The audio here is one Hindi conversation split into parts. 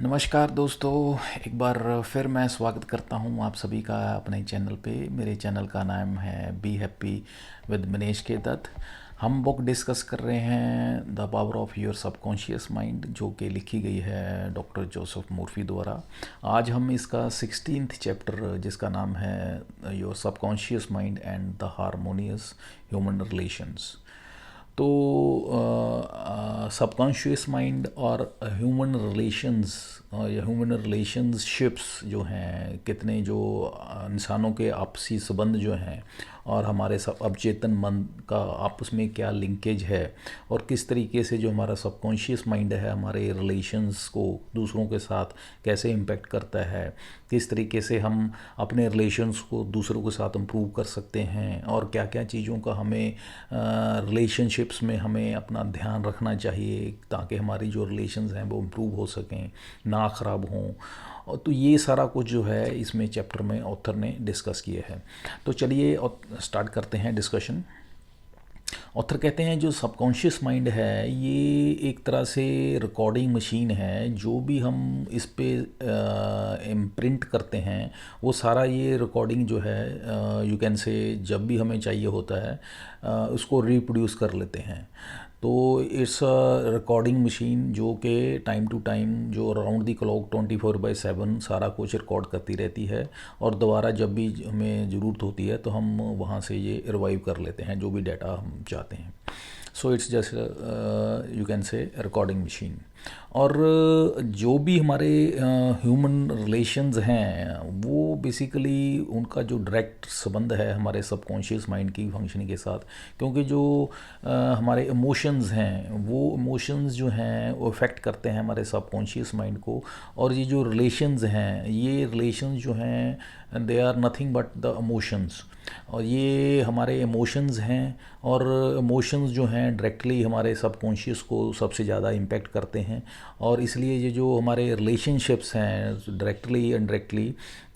नमस्कार दोस्तों। एक बार फिर मैं स्वागत करता हूं आप सभी का अपने चैनल पे। मेरे चैनल का नाम है बी हैप्पी विद मनीष के दत्त। हम बुक डिस्कस कर रहे हैं the power of your subconscious mind, जो कि लिखी गई है डॉक्टर जोसेफ मूर्फी द्वारा। आज हम इसका 16th चैप्टर, जिसका नाम है your subconscious mind and the harmonious human relations. तो सबकॉन्शियस माइंड और ह्यूमन रिलेशंस या ह्यूमन रिलेशनशिप्स जो हैं, कितने जो इंसानों के आपसी संबंध जो हैं और हमारे सब अवचेतन मन का आपस में क्या लिंकेज है, और किस तरीके से जो हमारा सबकॉन्शियस माइंड है हमारे रिलेशंस को दूसरों के साथ कैसे इम्पेक्ट करता है, किस तरीके से हम अपने रिलेशंस को दूसरों के साथ इम्प्रूव कर सकते हैं, और क्या क्या चीज़ों का हमें रिलेशनशिप्स में हमें अपना ध्यान रखना चाहिए ताकि हमारी जो रिलेशंस हैं वो इम्प्रूव हो सकें, ना ख़राब हों। और तो ये सारा कुछ जो है इसमें चैप्टर में ऑथर ने डिस्कस किए हैं। तो चलिए स्टार्ट करते हैं डिस्कशन। ऑथर कहते हैं जो सबकॉन्शियस माइंड है ये एक तरह से रिकॉर्डिंग मशीन है। जो भी हम इस पे इम्प्रिंट करते हैं वो सारा ये रिकॉर्डिंग जो है यू कैन से जब भी हमें चाहिए होता है उसको रिप्रोड्यूस कर लेते हैं। तो इट्स रिकॉर्डिंग मशीन जो कि टाइम टू टाइम जो अराउंड दी क्लॉक 24/7 सारा कुछ रिकॉर्ड करती रहती है, और दोबारा जब भी हमें ज़रूरत होती है तो हम वहाँ से ये रिवाइव कर लेते हैं जो भी डाटा हम चाहते हैं। So it's just you can से रिकॉर्डिंग मशीन। और जो भी हमारे ह्यूमन रिलेशंस हैं वो बेसिकली उनका जो डायरेक्ट संबंध है हमारे सबकॉन्शियस माइंड की फंक्शनिंग के साथ, क्योंकि जो हमारे इमोशंस हैं वो इमोशंस जो हैं वो इफ़ेक्ट करते हैं हमारे सबकॉन्शियस माइंड को। और ये जो रिलेशंस हैं ये रिलेशंस जो हैं they are nothing but the emotions, और ये हमारे इमोशंस हैं। और इमोशंस जो हैं डायरेक्टली हमारे सबकॉन्शियस को सबसे ज़्यादा इम्पेक्ट करते हैं, और इसलिए ये जो हमारे रिलेशनशिप्स हैं डायरेक्टली इनडायरेक्टली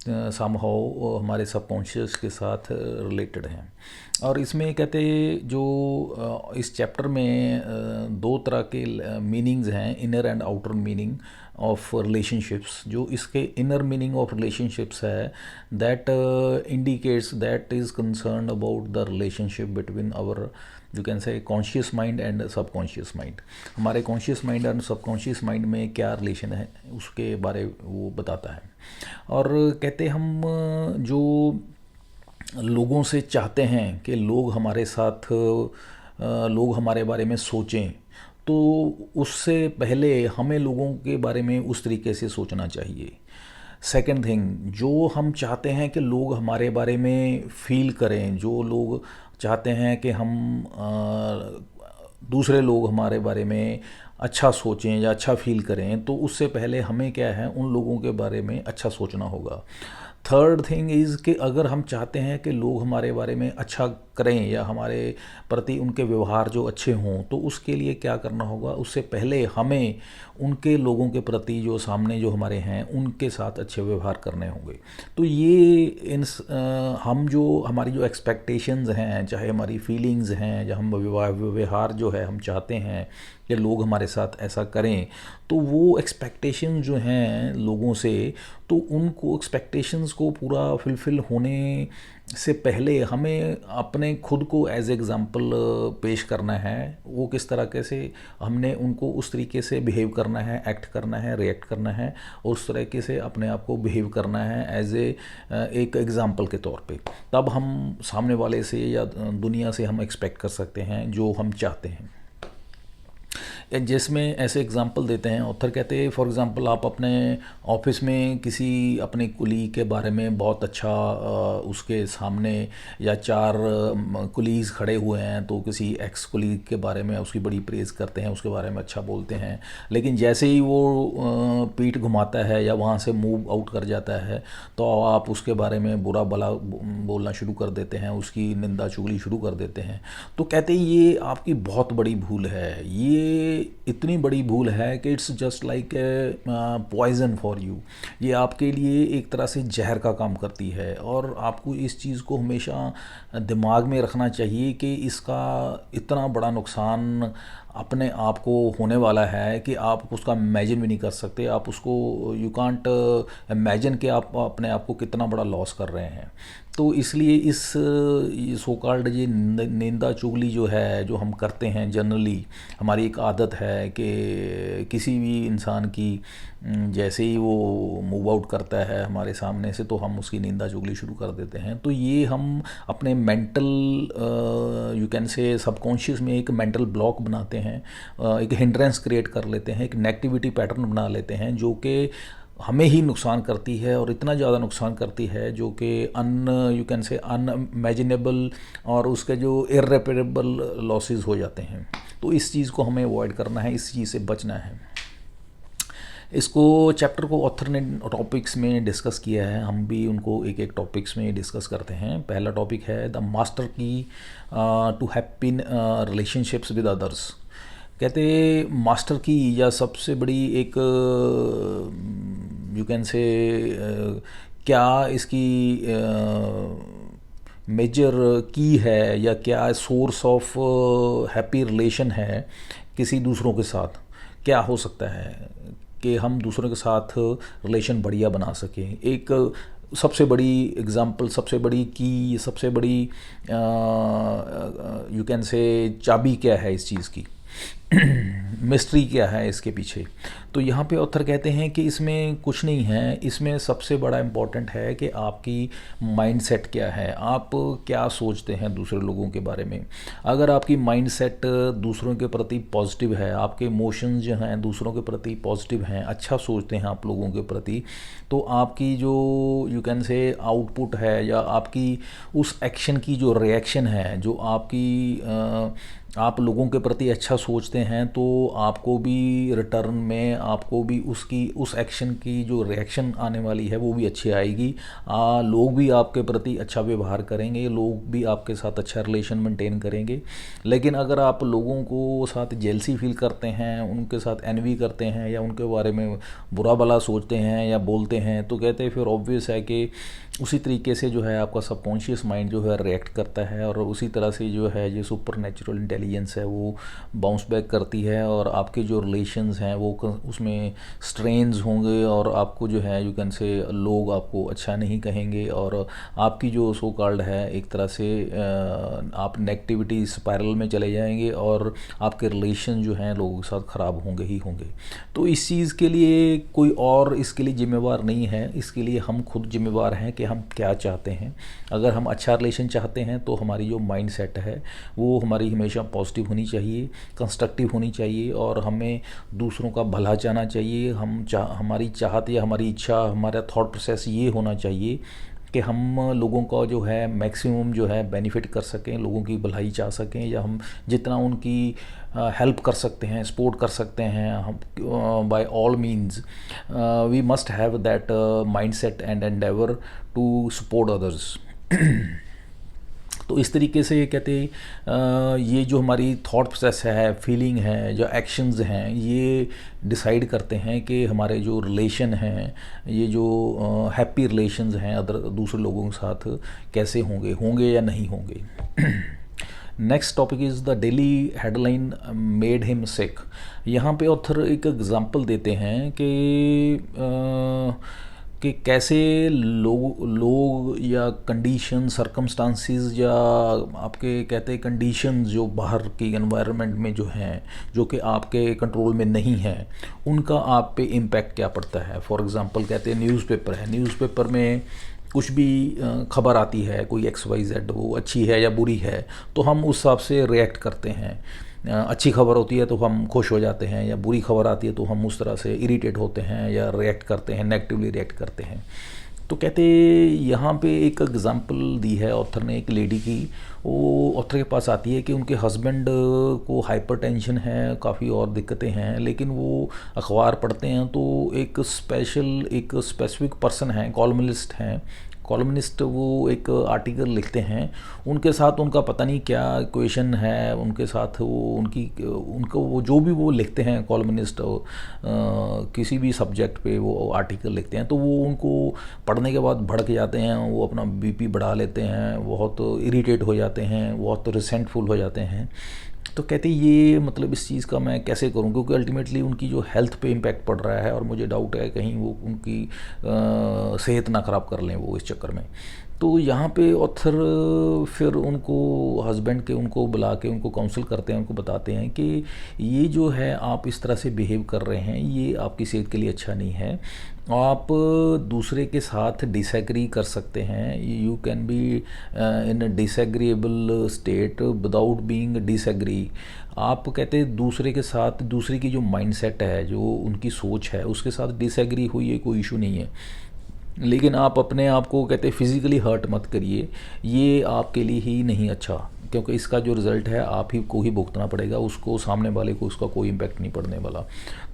समहाउ हमारे सबकॉन्शियस के साथ रिलेटेड हैं। और इसमें कहते जो इस चैप्टर में दो तरह के मीनिंग्स हैं, inner and outer meaning of relationships. जो इसके इनर मीनिंग ऑफ रिलेशनशिप्स है that indicates that is concern about the relationship between our you can say conscious mind and subconscious mind. हमारे कॉन्शियस माइंड और सबकॉन्शियस माइंड में क्या रिलेशन है उसके बारे वो बताता है। और कहते हम जो लोगों से चाहते हैं कि लोग हमारे साथ लोग हमारे बारे में सोचें, तो उससे पहले हमें लोगों के बारे में उस तरीके से सोचना चाहिए। सेकंड थिंग, जो हम चाहते हैं कि लोग हमारे बारे में फील करें, जो लोग चाहते हैं कि हम दूसरे लोग हमारे बारे में अच्छा सोचें या अच्छा फील करें, तो उससे पहले हमें क्या है उन लोगों के बारे में अच्छा सोचना होगा। थर्ड थिंग इज़ कि अगर हम चाहते हैं कि लोग हमारे बारे में अच्छा करें या हमारे प्रति उनके व्यवहार जो अच्छे हों, तो उसके लिए क्या करना होगा, उससे पहले हमें उनके लोगों के प्रति जो सामने जो हमारे हैं उनके साथ अच्छे व्यवहार करने होंगे। तो ये हम जो हमारी जो एक्सपेक्टेशंस हैं, चाहे हमारी फीलिंग्स हैं, या हम व्यवहार जो है हम चाहते हैं कि लोग हमारे साथ ऐसा करें, तो वो एक्सपेक्टेशन जो हैं लोगों से, तो उनको एक्सपेक्टेशंस को पूरा फुलफ़िल होने से पहले हमें अपने खुद को एज एग्ज़ाम्पल पेश करना है। वो किस तरह से हमने उनको उस तरीके से बिहेव करना है, एक्ट करना है, रिएक्ट करना है, और उस तरीके से अपने आप को बिहेव करना है एज एक एग्ज़ाम्पल के तौर पे। तब हम सामने वाले से या दुनिया से हम एक्सपेक्ट कर सकते हैं जो हम चाहते हैं। जिसमें ऐसे एग्जांपल देते हैं ऑथर, कहते हैं फॉर एग्जांपल आप अपने ऑफिस में किसी अपने कुलीग के बारे में बहुत अच्छा उसके सामने या चार कुलीग्स खड़े हुए हैं तो किसी एक्स कुलीग के बारे में उसकी बड़ी प्रेज़ करते हैं, उसके बारे में अच्छा बोलते हैं। लेकिन जैसे ही वो पीठ घुमाता है या वहाँ से मूव आउट कर जाता है तो आप उसके बारे में बुरा भला बोलना शुरू कर देते हैं, उसकी निंदा चुगली शुरू कर देते हैं। तो कहते हैं ये आपकी बहुत बड़ी भूल है, ये इतनी बड़ी भूल है कि it's just like poison for you. ये आपके लिए एक तरह से जहर का काम करती है, और आपको इस चीज़ को हमेशा दिमाग में रखना चाहिए कि इसका इतना बड़ा नुकसान अपने आप को होने वाला है कि आप उसका इमेजिन भी नहीं कर सकते। आप उसको यू कांट इमेजिन कि आप अपने आप को कितना बड़ा लॉस कर रहे हैं। तो इसलिए इस सो कॉल्ड ये निंदा चुगली जो है जो हम करते हैं जनरली, हमारी एक आदत है कि किसी भी इंसान की जैसे ही वो मूव आउट करता है हमारे सामने से तो हम उसकी निंदा चुगली शुरू कर देते हैं। तो ये हम अपने मेंटल यू कैन से सबकॉन्शियस में एक मेंटल ब्लॉक बनाते हैं, एक हिंड्रेंस क्रिएट कर लेते हैं, एक नेगेटिविटी पैटर्न बना लेते हैं जो कि हमें ही नुकसान करती है और इतना ज़्यादा नुकसान करती है जो कि यू कैन से अनइमेजिनेबल और उसके जो इर्रेपरेबल लॉसेस हो जाते हैं। तो इस चीज़ को हमें अवॉइड करना है, इस चीज़ से बचना है। इसको चैप्टर को ऑथर ने टॉपिक्स में डिस्कस किया है, हम भी उनको एक एक टॉपिक्स में डिस्कस करते हैं। पहला टॉपिक है the master key to happy relationships with others. कहते मास्टर की या सबसे बड़ी एक यू कैन से क्या इसकी मेजर की है या क्या सोर्स ऑफ हैप्पी रिलेशन है किसी दूसरों के साथ, क्या हो सकता है कि हम दूसरों के साथ रिलेशन बढ़िया बना सकें। एक सबसे बड़ी एग्जांपल, सबसे बड़ी की, सबसे बड़ी यू कैन से चाबी क्या है इस चीज़ की, मिस्ट्री क्या है इसके पीछे। तो यहाँ पे ऑथर कहते हैं कि इसमें कुछ नहीं है, इसमें सबसे बड़ा इम्पॉर्टेंट है कि आपकी माइंडसेट क्या है, आप क्या सोचते हैं दूसरे लोगों के बारे में। अगर आपकी माइंडसेट दूसरों के प्रति पॉजिटिव है, आपके इमोशंस जो हैं दूसरों के प्रति पॉजिटिव हैं, अच्छा सोचते हैं आप लोगों के प्रति, तो आपकी जो यू कैन से आउटपुट है या आपकी उस एक्शन की जो रिएक्शन है, जो आपकी आप लोगों के प्रति अच्छा सोचते हैं तो आपको भी रिटर्न में आपको भी उसकी उस एक्शन की जो रिएक्शन आने वाली है वो भी अच्छी आएगी। लोग भी आपके प्रति अच्छा व्यवहार करेंगे, लोग भी आपके साथ अच्छा रिलेशन मेंटेन करेंगे। लेकिन अगर आप लोगों को साथ जेलसी फील करते हैं, उनके साथ एनवी करते हैं या उनके बारे में बुरा भला सोचते हैं या बोलते हैं, तो कहते हैं फिर ऑब्वियस है कि उसी तरीके से जो है आपका सबकॉन्शियस माइंड जो है रिएक्ट करता है और उसी तरह से जो है ये सुपर नेचुरल इंटेलिजेंस है वो बाउंस बैक करती है और आपके जो रिलेशंस हैं वो उसमें स्ट्रेन्स होंगे और आपको जो है यू कैन से लोग आपको अच्छा नहीं कहेंगे और आपकी जो सो कॉल्ड है एक तरह से आप नेगेटिविटी स्पायरल में चले जाएंगे और आपके रिलेशन जो हैं लोगों के साथ ख़राब होंगे ही होंगे। तो इस चीज़ के लिए कोई और इसके लिए जिम्मेवार नहीं है, इसके लिए हम खुद जिम्मेवार हैं कि हम क्या चाहते हैं। अगर हम अच्छा रिलेशन चाहते हैं तो हमारी जो माइंड सेट है वो हमारी हमेशा पॉजिटिव होनी चाहिए, कंस्ट्रक्टिव होनी चाहिए और हमें दूसरों का भला चाहना चाहिए। हमारी चाहत या हमारी इच्छा, हमारा थॉट प्रोसेस ये होना चाहिए कि हम लोगों का जो है मैक्सिमम जो है बेनिफिट कर सकें, लोगों की भलाई चाह सकें या हम जितना उनकी हेल्प कर सकते हैं, सपोर्ट कर सकते हैं, हम by all means we must have that mindset and endeavour to support others. तो इस तरीके से ये कहते ये जो हमारी थॉट प्रोसेस है, फीलिंग है, जो एक्शंस हैं, ये डिसाइड करते हैं कि हमारे जो रिलेशन हैं, ये जो हैप्पी रिलेशंस हैं अदर दूसरे लोगों के साथ कैसे होंगे या नहीं होंगे। Next topic is the daily headline made him sick. यहाँ पे ऑथर एक एग्जांपल देते हैं कि कैसे लोग या कंडीशन, सर्कमस्टांसिस या आपके कहते हैं कंडीशंस जो बाहर की एनवायरनमेंट में जो हैं, जो कि आपके कंट्रोल में नहीं है, उनका आप पे इम्पैक्ट क्या पड़ता है। फॉर एग्जांपल कहते हैं न्यूज़पेपर है, न्यूज़पेपर में कुछ भी खबर आती है, कोई XYZ, वो अच्छी है या बुरी है, तो हम उस हिसाब से रिएक्ट करते हैं। अच्छी खबर होती है तो हम खुश हो जाते हैं या बुरी खबर आती है तो हम उस तरह से इरिटेट होते हैं या रिएक्ट करते हैं, नेगेटिवली रिएक्ट करते हैं। तो कहते यहाँ पे एक एग्जांपल दी है ऑथर ने एक लेडी की। वो ऑथर के पास आती है कि उनके हस्बैंड को हाइपरटेंशन है, काफ़ी और दिक्कतें हैं, लेकिन वो अखबार पढ़ते हैं तो एक स्पेसिफिक पर्सन है, कॉलमनिस्ट, वो एक आर्टिकल लिखते हैं, उनके साथ उनका पता नहीं क्या क्वेश्चन है, उनके साथ वो उनको वो जो भी वो लिखते हैं कॉलमनिस्ट, किसी भी सब्जेक्ट पे वो आर्टिकल लिखते हैं, तो वो उनको पढ़ने के बाद भड़क जाते हैं, वो अपना BP बढ़ा लेते हैं, बहुत इरिटेट हो जाते हैं, बहुत रिसेंटफुल हो जाते हैं। तो कहते ये मतलब इस चीज़ का मैं कैसे करूं, क्योंकि अल्टीमेटली उनकी जो हेल्थ पे इम्पैक्ट पड़ रहा है और मुझे डाउट है कहीं वो उनकी सेहत ना ख़राब कर लें वो इस चक्कर में। तो यहाँ पे ऑथर फिर उनको हस्बैंड के उनको बुला के उनको काउंसल करते हैं, उनको बताते हैं कि ये जो है आप इस तरह से बिहेव कर रहे हैं ये आपकी सेहत के लिए अच्छा नहीं है। आप दूसरे के साथ डिसएग्री कर सकते हैं, you can be in disagreeable state without being disagree. आप कहते हैं दूसरे के साथ दूसरे की जो माइंडसेट है, जो उनकी सोच है, उसके साथ डिसएग्री हुई है, कोई इशू नहीं है, लेकिन आप अपने आप को कहते हैं फिज़िकली हर्ट मत करिए, ये आपके लिए ही नहीं अच्छा, क्योंकि इसका जो रिज़ल्ट है आप ही को ही भुगतना पड़ेगा, उसको सामने वाले को उसका कोई इम्पैक्ट नहीं पड़ने वाला।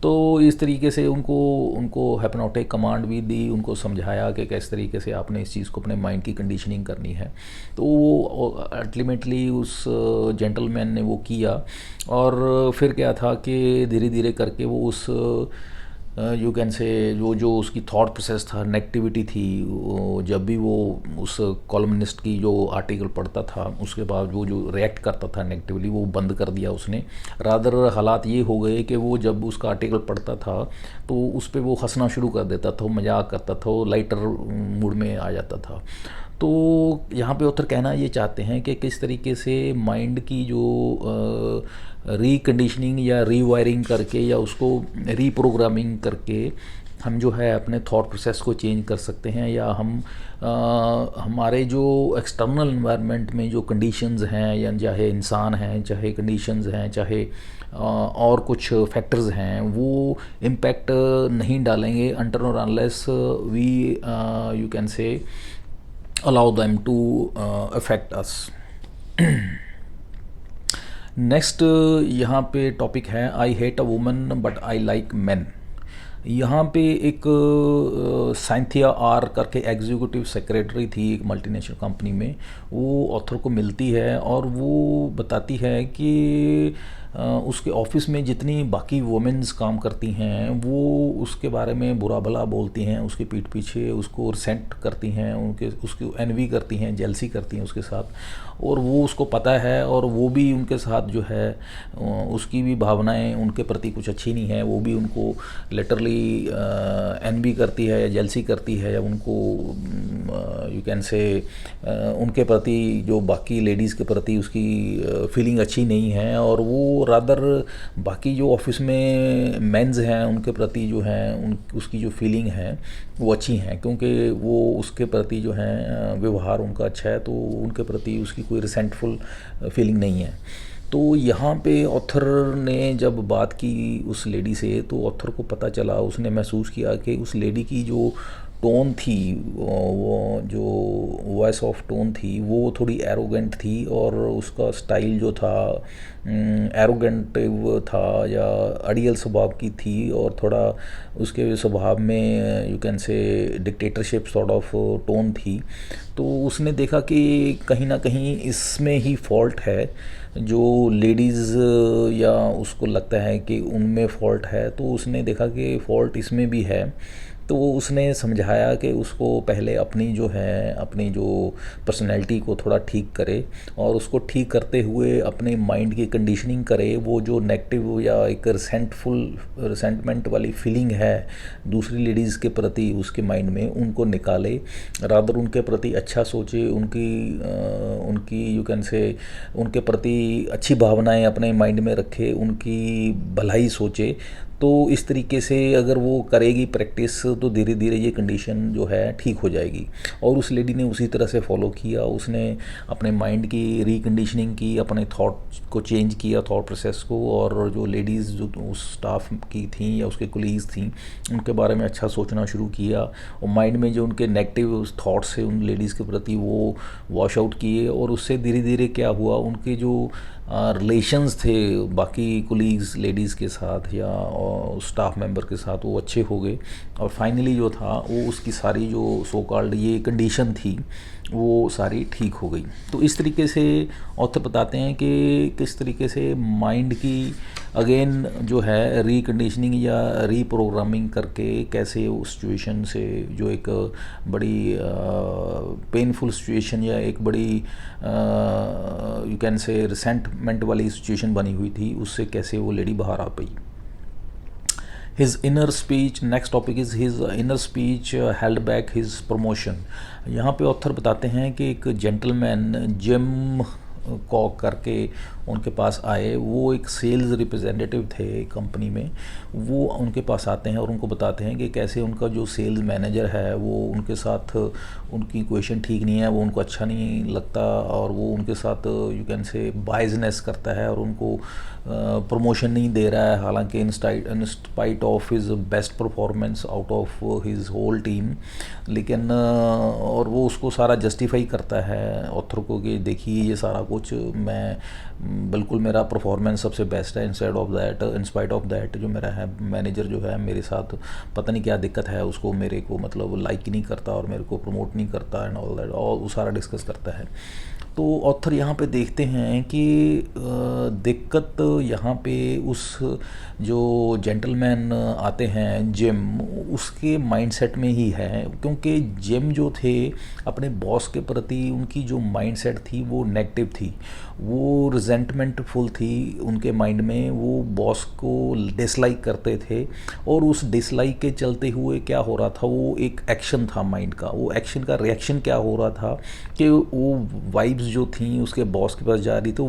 तो इस तरीके से उनको उनको हिप्नोटिक कमांड भी दी, उनको समझाया कि किस तरीके से आपने इस चीज़ को अपने माइंड की कंडीशनिंग करनी है। तो वो अल्टीमेटली उस जेंटलमैन ने वो किया, और फिर क्या था कि धीरे धीरे करके वो उस यू कैन से वो जो उसकी थॉट प्रोसेस था, नेगेटिविटी थी, जब भी वो उस कॉलमनिस्ट की जो आर्टिकल पढ़ता था उसके बाद वो जो रिएक्ट करता था नेगेटिवली, वो बंद कर दिया उसने। रादर हालात ये हो गए कि वो जब उसका आर्टिकल पढ़ता था तो उस पर वो हंसना शुरू कर देता था, मजाक करता था, वो लाइटर मूड में आ जाता था। तो यहाँ पे ऑथर कहना ये चाहते हैं कि किस तरीके से माइंड की जो रिकंडीशनिंग या रीवायरिंग करके या उसको रीप्रोग्रामिंग करके हम जो है अपने थॉट प्रोसेस को चेंज कर सकते हैं, या हम हमारे जो एक्सटर्नल इन्वायरमेंट में जो कंडीशंस हैं, या चाहे इंसान हैं, चाहे कंडीशंस हैं, चाहे और कुछ फैक्टर्स हैं, वो इम्पैक्ट नहीं डालेंगे अनटिल और unless we you can say allow them to affect us. Next यहाँ पे टॉपिक है I hate a woman but I like man. यहाँ पे एक साइंथिया आर करके एग्जीक्यूटिव सेक्रेटरी थी एक मल्टीनेशनल कंपनी में, वो ऑथर को मिलती है और वो बताती है कि उसके ऑफिस में जितनी बाकी वुमेन्स काम करती हैं वो उसके बारे में बुरा भला बोलती हैं, उसके पीठ पीछे उसको रिसेंट करती हैं, उनके उसकी एनवी करती हैं, जेलसी करती हैं उसके साथ, और वो उसको पता है, और वो भी उनके साथ जो है उसकी भी भावनाएं उनके प्रति कुछ अच्छी नहीं है, वो भी उनको लिटरली एनवी करती है या जेलसी करती है, या उनको यू कैन से उनके प्रति जो बाकी लेडीज़ के प्रति उसकी फीलिंग अच्छी नहीं है, और वो रादर बाकी जो ऑफिस में मेंस हैं उनके प्रति जो है उसकी जो फीलिंग है वो अच्छी हैं, क्योंकि वो उसके प्रति जो है व्यवहार उनका अच्छा है, तो उनके प्रति उसकी कोई रिसेंटफुल फीलिंग नहीं है। तो यहाँ पे ऑथर ने जब बात की उस लेडी से, तो ऑथर को पता चला, उसने महसूस किया कि उस लेडी की जो टोन थी, वो जो वॉइस ऑफ टोन थी वो थोड़ी एरोगेंट थी, और उसका स्टाइल जो था एरोगेंट था या अड़ियल स्वभाव की थी, और थोड़ा उसके स्वभाव में यू कैन से डिक्टेटरशिप सॉर्ट ऑफ टोन थी। तो उसने देखा कि कहीं ना कहीं इसमें ही फॉल्ट है, जो लेडीज़ या उसको लगता है कि उनमें फॉल्ट है, तो उसने देखा कि फॉल्ट इसमें भी है। तो उसने समझाया कि उसको पहले अपनी जो है अपनी जो पर्सनैलिटी को थोड़ा ठीक करे, और उसको ठीक करते हुए अपने माइंड की कंडीशनिंग करे, वो जो नेगेटिव या एक रिसेंटमेंट वाली फीलिंग है दूसरी लेडीज़ के प्रति उसके माइंड में, उनको निकाले, रादर उनके प्रति अच्छा सोचे, उनकी यू कैन से उनके प्रति अच्छी भावनाएं अपने माइंड में रखे, उनकी भलाई सोचे। तो इस तरीके से अगर वो करेगी प्रैक्टिस, तो धीरे धीरे ये कंडीशन जो है ठीक हो जाएगी। और उस लेडी ने उसी तरह से फॉलो किया, उसने अपने माइंड की रिकंडीशनिंग की, अपने थॉट को चेंज किया, थॉट प्रोसेस को, और जो लेडीज़ जो उस स्टाफ की थी या उसके कोलीग्स थी उनके बारे में अच्छा सोचना शुरू किया, और माइंड में जो उनके नेगेटिव थॉट्स थे उन लेडीज़ के प्रति वो वॉश आउट किए, और उससे धीरे धीरे क्या हुआ, उनके जो रिलेशंस थे बाकी कोलीग्स लेडीज़ के साथ या स्टाफ मेंबर के साथ वो अच्छे हो गए, और फाइनली जो था वो उसकी सारी जो सो कॉल्ड ये कंडीशन थी वो सारी ठीक हो गई। तो इस तरीके से ऑथर बताते हैं कि किस तरीके से माइंड की अगेन जो है रिकंडीशनिंग या रीप्रोग्रामिंग करके कैसे उस सिचुएशन से जो एक बड़ी पेनफुल सिचुएशन या एक बड़ी यू कैन से रिसेंट एम्बैरेसमेंट वाली सिचुएशन बनी हुई थी, उससे कैसे वो लेडी बाहर आ पाई। His inner speech, next topic is his inner speech held back his promotion। यहाँ पे ऑथर बताते हैं कि एक जेंटलमैन जिम कॉक करके उनके पास आए, वो एक सेल्स रिप्रेजेंटेटिव थे कंपनी में। वो उनके पास आते हैं और उनको बताते हैं कि कैसे उनका जो सेल्स मैनेजर है वो उनके साथ उनकी क्वेश्चन ठीक नहीं है, वो उनको अच्छा नहीं लगता और वो उनके साथ यू कैन से बाइजनेस करता है और उनको प्रमोशन नहीं दे रहा है, हालांकि in spite of his best performance out of his whole team. लेकिन और वो उसको सारा जस्टिफाई करता है ऑथर को कि देखिए ये सारा कुछ मैं बिल्कुल मेरा परफॉर्मेंस सबसे बेस्ट है, इन स्पाइट ऑफ दैट जो मेरा है मैनेजर जो है मेरे साथ पता नहीं क्या दिक्कत है, उसको मेरे को मतलब लाइक ही नहीं करता और मेरे को प्रमोट नहीं करता एंड ऑल दैट, और वो सारा डिस्कस करता है। तो ऑथर यहाँ पे देखते हैं कि दिक्कत यहाँ पे उस जो जेंटलमैन आते हैं जिम, उसके माइंडसेट में ही है, क्योंकि जिम जो थे अपने बॉस के प्रति उनकी जो माइंडसेट थी वो नेगेटिव थी, वो रिजेंटमेंटफुल थी उनके माइंड में, वो बॉस को डिसलाइक करते थे और उस डिसलाइक के चलते हुए क्या हो रहा था, वो एक एक्शन था माइंड का, वो एक्शन का रिएक्शन क्या हो रहा था कि वो वाइब्स जो थी उसके बॉस के पास जा रही, तो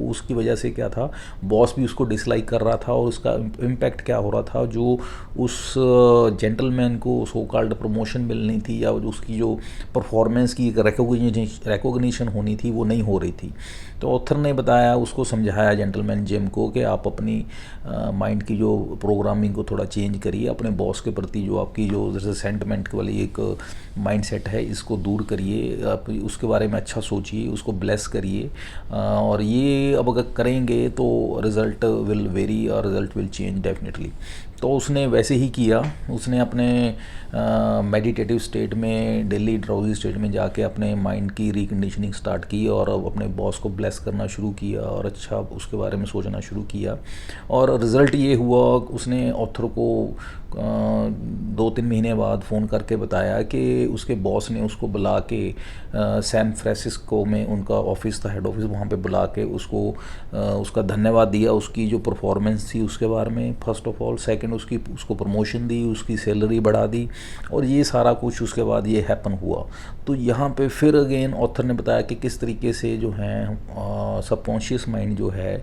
उसकी वजह से क्या था, बॉस भी उसको डिसलाइक कर रहा था और उसका इम्पैक्ट क्या हो रहा था, जो उस जेंटलमैन को सो कॉल्ड प्रमोशन मिलनी थी या उसकी जो परफॉर्मेंस की रिकॉग्निशन होनी थी वो नहीं हो रही थी। तो ऑथर ने बताया, उसको समझाया जेंटलमैन जिम को कि आप अपनी माइंड की जो प्रोग्रामिंग को थोड़ा चेंज करिए, अपने बॉस के प्रति जो आपकी जो जैसे सेंटिमेंट वाली एक माइंडसेट है इसको दूर करिए, आप उसके बारे में अच्छा सोचिए, उसको ब्लेस करिए, और ये अब अगर करेंगे तो रिज़ल्ट विल वेरी और रिज़ल्ट विल चेंज डेफिनेटली। तो उसने वैसे ही किया, उसने अपने मेडिटेटिव स्टेट में, डेली ड्राउजी स्टेट में जाके अपने माइंड की रिकंडीशनिंग स्टार्ट की और अपने बॉस को ब्लेस करना शुरू किया और अच्छा उसके बारे में सोचना शुरू किया। और रिज़ल्ट ये हुआ, उसने ऑथर को 2-3 महीने बाद फ़ोन करके बताया कि उसके बॉस ने उसको बुला के सैन फ्रांसिस्को में उनका ऑफिस था, हेड ऑफिस, वहाँ पे बुला के उसको उसका धन्यवाद दिया, उसकी जो परफॉर्मेंस थी उसके बारे में फर्स्ट ऑफ ऑल, सेकंड उसको प्रमोशन दी, उसकी सैलरी बढ़ा दी, और ये सारा कुछ उसके बाद ये हैपन हुआ। तो यहाँ पे फिर अगेन ऑथर ने बताया कि किस तरीके से जो है सबकॉन्शियस माइंड जो है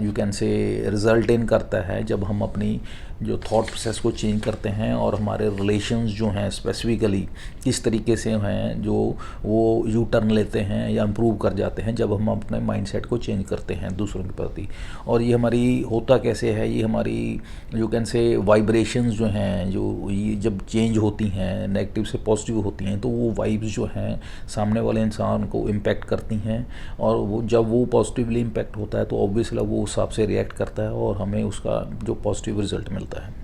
यू कैन से रिजल्ट इन करता है जब हम अपनी जो थॉट प्रोसेस को चेंज करते हैं, और हमारे रिलेशंस जो हैं स्पेसिफिकली किस तरीके से हैं जो वो यू टर्न लेते हैं या इम्प्रूव कर जाते हैं जब हम अपने माइंडसेट को चेंज करते हैं दूसरों के प्रति। और ये हमारी होता कैसे है, ये हमारी यू कैन से वाइब्रेशंस जो हैं, जो ये जब चेंज होती हैं नेगेटिव से पॉजिटिव होती हैं, तो वो वाइब्स जो हैं सामने वाले इंसान को इम्पेक्ट करती हैं, और वो जब वो पॉजिटिवली इम्पेक्ट होता है तो ऑब्वियसली वो उस हिसाब से रिएक्ट करता है और हमें उसका जो पॉजिटिव रिजल्ट मिलता है।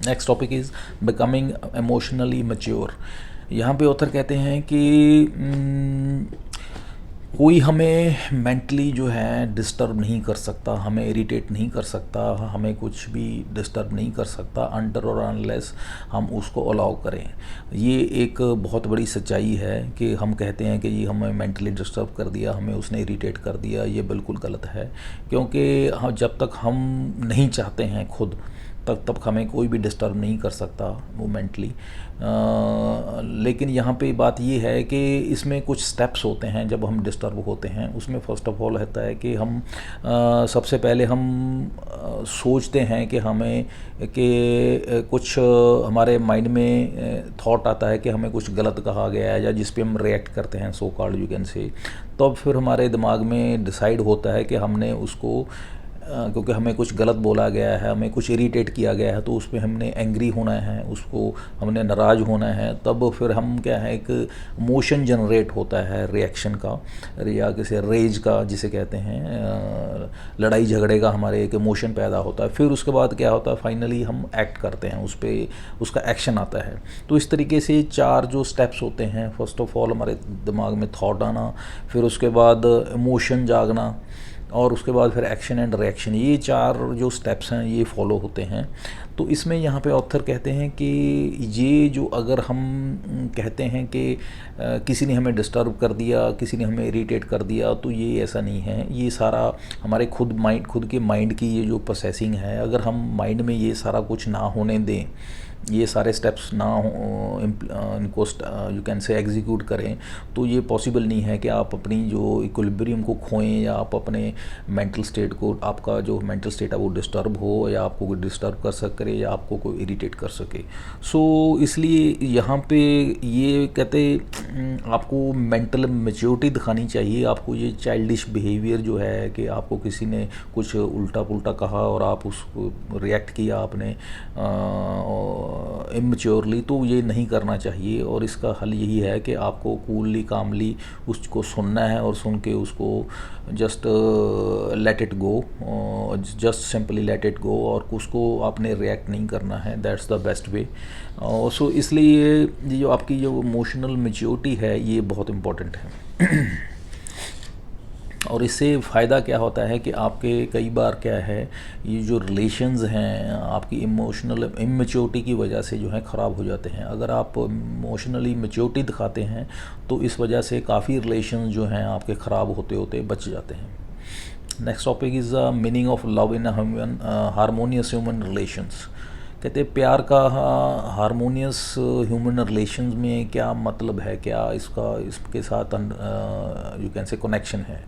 Next topic is becoming emotionally mature. यहाँ पे ऑथर कहते हैं कि कोई हमें मेंटली जो है डिस्टर्ब नहीं कर सकता, हमें इरिटेट नहीं कर सकता, हमें कुछ भी डिस्टर्ब नहीं कर सकता अंडर और अनलेस हम उसको अलाउ करें। ये एक बहुत बड़ी सच्चाई है कि हम कहते हैं कि ये हमें मेंटली डिस्टर्ब कर दिया, हमें उसने इरिटेट कर दिया, ये बिल्कुल गलत है, क्योंकि हम जब तक हम नहीं चाहते हैं खुद तब हमें कोई भी डिस्टर्ब नहीं कर सकता वो मेंटली। लेकिन यहाँ पे बात ये है कि इसमें कुछ स्टेप्स होते हैं जब हम डिस्टर्ब होते हैं। उसमें फ़र्स्ट ऑफ ऑल रहता है कि हम सबसे पहले हम सोचते हैं कि हमें कि कुछ हमारे माइंड में थॉट आता है कि हमें कुछ गलत कहा गया है या जिस पे हम रिएक्ट करते हैं सो कॉल्ड यू कैन से। तब फिर हमारे दिमाग में डिसाइड होता है कि हमने उसको क्योंकि हमें कुछ गलत बोला गया है, हमें कुछ इरिटेट किया गया है, तो उस पर हमने एंग्री होना है, उसको हमने नाराज़ होना है। तब फिर हम क्या है, एक मोशन जनरेट होता है रिएक्शन का या किसी रेज का जिसे कहते हैं, लड़ाई झगड़े का हमारे एक इमोशन पैदा होता है। फिर उसके बाद क्या होता है, फाइनली हम एक्ट करते हैं, उस पर उसका एक्शन आता है। तो इस तरीके से 4 जो स्टेप्स होते हैं, फर्स्ट ऑफ ऑल हमारे दिमाग में थॉट आना, फिर उसके बाद इमोशन जागना, और उसके बाद फिर एक्शन एंड रिएक्शन, ये 4 जो स्टेप्स हैं ये फॉलो होते हैं। तो इसमें यहाँ पे ऑथर कहते हैं कि ये जो अगर हम कहते हैं कि किसी ने हमें डिस्टर्ब कर दिया, किसी ने हमें इरिटेट कर दिया, तो ये ऐसा नहीं है। ये सारा हमारे खुद के माइंड की ये जो प्रोसेसिंग है, अगर हम माइंड में ये सारा कुछ ना होने दें, ये सारे स्टेप्स ना हो इनको यू कैन से एग्जीक्यूट करें, तो ये पॉसिबल नहीं है कि आप अपनी जो इक्विलिब्रियम को खोएं या आप अपने मेंटल स्टेट को, आपका जो मेंटल स्टेट है वो डिस्टर्ब हो या आपको कोई डिस्टर्ब कर सके या आपको कोई इरिटेट कर सके। सो इसलिए यहाँ पे ये कहते आपको मेंटल मैच्योरिटी दिखानी चाहिए। आपको ये चाइल्डिश बिहेवियर जो है कि आपको किसी ने कुछ उल्टा पुल्टा कहा और आप उसको रिएक्ट किया आपने इमैच्योरली, तो ये नहीं करना चाहिए। और इसका हल यही है कि आपको कूलली कामली उसको सुनना है और सुन के उसको just let it go, just simply let it go, और उसको आपने रिएक्ट नहीं करना है। That's the best way. So इसलिए ये जो आपकी जो इमोशनल मैच्योरिटी है ये बहुत इम्पोर्टेंट है। और इससे फ़ायदा क्या होता है कि आपके कई बार क्या है, ये जो रिलेशंस हैं आपकी इमोशनल इमेच्योरिटी की वजह से जो है ख़राब हो जाते हैं। अगर आप इमोशनली मैच्योरिटी दिखाते हैं तो इस वजह से काफ़ी रिलेशंस जो हैं आपके ख़राब होते होते बच जाते हैं। Next topic is the meaning of love in harmonious human relations. कहते हैं प्यार का हारमोनियस ह्यूमन रिलेशंस में क्या मतलब है, क्या इसके साथ यू कैन से कनेक्शन है।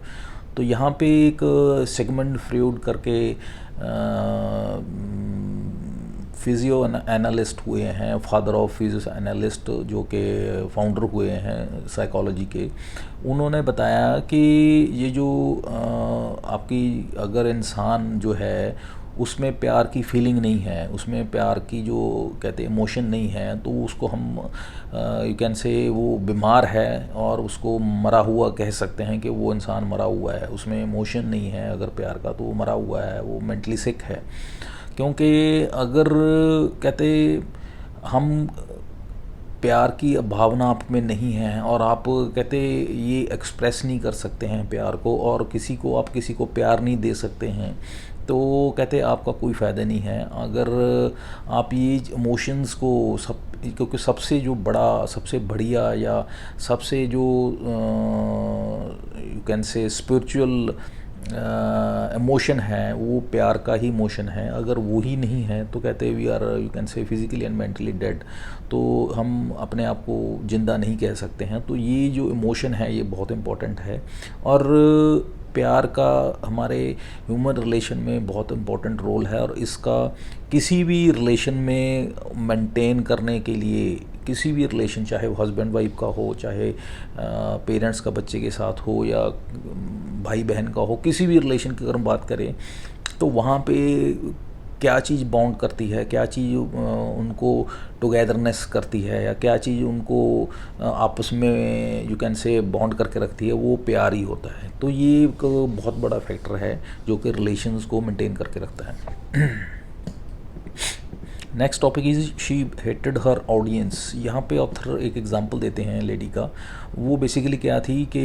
तो यहाँ पे एक सिगमंड फ्रॉइड करके फिजियो एनालिस्ट हुए हैं, फादर ऑफ फिजियो एनालिस्ट, जो कि फाउंडर हुए हैं साइकोलॉजी के। उन्होंने बताया कि ये जो आपकी अगर इंसान जो है उसमें प्यार की फीलिंग नहीं है, उसमें प्यार की जो कहते हैं इमोशन नहीं है, तो उसको हम यू कैन से वो बीमार है और उसको मरा हुआ कह सकते हैं कि वो इंसान मरा हुआ है, उसमें इमोशन नहीं है अगर प्यार का, तो वो मरा हुआ है, वो मेंटली सिक है। क्योंकि अगर कहते हम प्यार की भावना आप में नहीं है और आप कहते ये एक्सप्रेस नहीं कर सकते हैं प्यार को, और आप किसी को प्यार नहीं दे सकते हैं, तो कहते आपका कोई फ़ायदा नहीं है। अगर आप ये इमोशंस को क्योंकि सबसे बढ़िया या सबसे जो यू कैन से स्पिरिचुअल इमोशन है वो प्यार का ही इमोशन है। अगर वो ही नहीं है तो कहते we are you can say physically and mentally dead, तो हम अपने आप को ज़िंदा नहीं कह सकते हैं। तो ये जो इमोशन है ये बहुत इम्पोर्टेंट है, और प्यार का हमारे ह्यूमन रिलेशन में बहुत इम्पोर्टेंट रोल है। और इसका किसी भी रिलेशन में मेंटेन करने के लिए, किसी भी रिलेशन, चाहे वो हस्बैंड वाइफ का हो, चाहे पेरेंट्स का बच्चे के साथ हो या भाई बहन का हो, किसी भी रिलेशन की अगर हम बात करें तो वहाँ पे क्या चीज़ बॉन्ड करती है, क्या चीज़ उनको टुगेदरनेस करती है, या क्या चीज़ उनको आपस में यू कैन से बॉन्ड करके रखती है, वो प्यार ही होता है। तो ये एक बहुत बड़ा फैक्टर है जो कि रिलेशंस को मेंटेन करके रखता है। Next topic is she hated her audience. यहाँ पे ऑथर एक एग्जांपल देते हैं लेडी का। वो बेसिकली क्या थी कि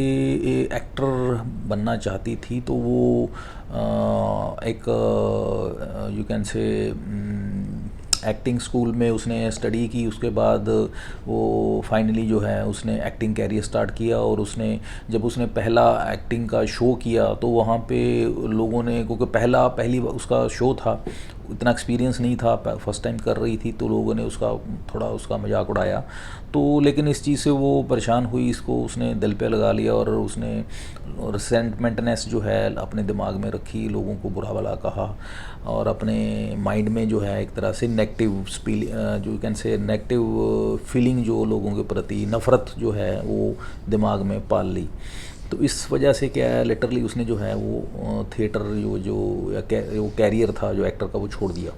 एक्टर बनना चाहती थी, तो वो एक यू कैन से एक्टिंग स्कूल में उसने स्टडी की। उसके बाद वो फाइनली जो है उसने एक्टिंग कैरियर स्टार्ट किया, और जब उसने पहला एक्टिंग का शो किया तो वहाँ पे लोगों ने, क्योंकि पहली उसका शो था, इतना एक्सपीरियंस नहीं था, फर्स्ट टाइम कर रही थी, तो लोगों ने थोड़ा उसका मजाक उड़ाया। तो लेकिन इस चीज़ से वो परेशान हुई, इसको उसने दिल पे लगा लिया और उसने रिसेंटमेंटनेस जो है अपने दिमाग में रखी, लोगों को बुरा भला कहा, और अपने माइंड में जो है एक तरह से जो कैन से नेगेटिव फीलिंग जो लोगों के प्रति नफ़रत जो है वो दिमाग में पाल ली। तो इस वजह से क्या है, लिटरली उसने जो है वो थिएटर वो कैरियर था जो एक्टर का वो छोड़ दिया।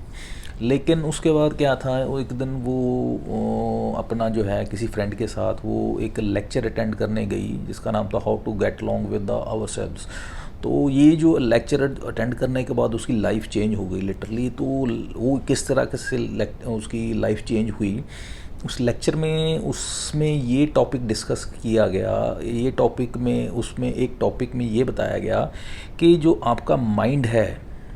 लेकिन उसके बाद क्या था, वो एक दिन वो अपना जो है किसी फ्रेंड के साथ वो एक लेक्चर अटेंड करने गई जिसका नाम था how to get along with ourselves. तो ये जो लेक्चर अटेंड करने के बाद उसकी लाइफ चेंज हो गई लिटरली। तो वो किस तरह से उसकी लाइफ चेंज हुई, उस लेक्चर में उसमें ये टॉपिक डिस्कस किया गया। ये टॉपिक में उसमें एक टॉपिक में ये बताया गया कि जो आपका माइंड है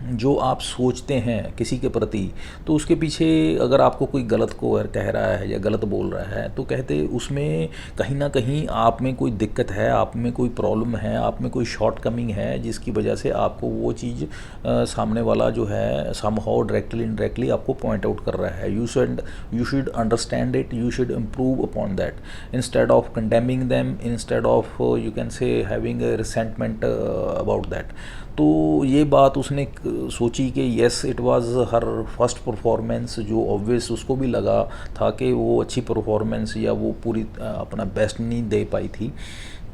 जो आप सोचते हैं किसी के प्रति, तो उसके पीछे अगर आपको कोई गलत को कह रहा है या गलत बोल रहा है, तो कहते उसमें कहीं ना कहीं आप में कोई दिक्कत है, आप में कोई प्रॉब्लम है, आप में कोई शॉर्ट कमिंग है, जिसकी वजह से आपको वो चीज़ सामने वाला जो है समहाउ डायरेक्टली इनडायरेक्टली आपको पॉइंट आउट कर रहा है। You should understand it, you should improve upon that instead of condemning them, instead of you can से हैविंग रिसेंटमेंट अबाउट दैट। तो ये बात उसने सोची कि yes it was her first performance, जो ऑब्वियस उसको भी लगा था कि वो अच्छी परफॉर्मेंस या वो पूरी अपना बेस्ट नहीं दे पाई थी।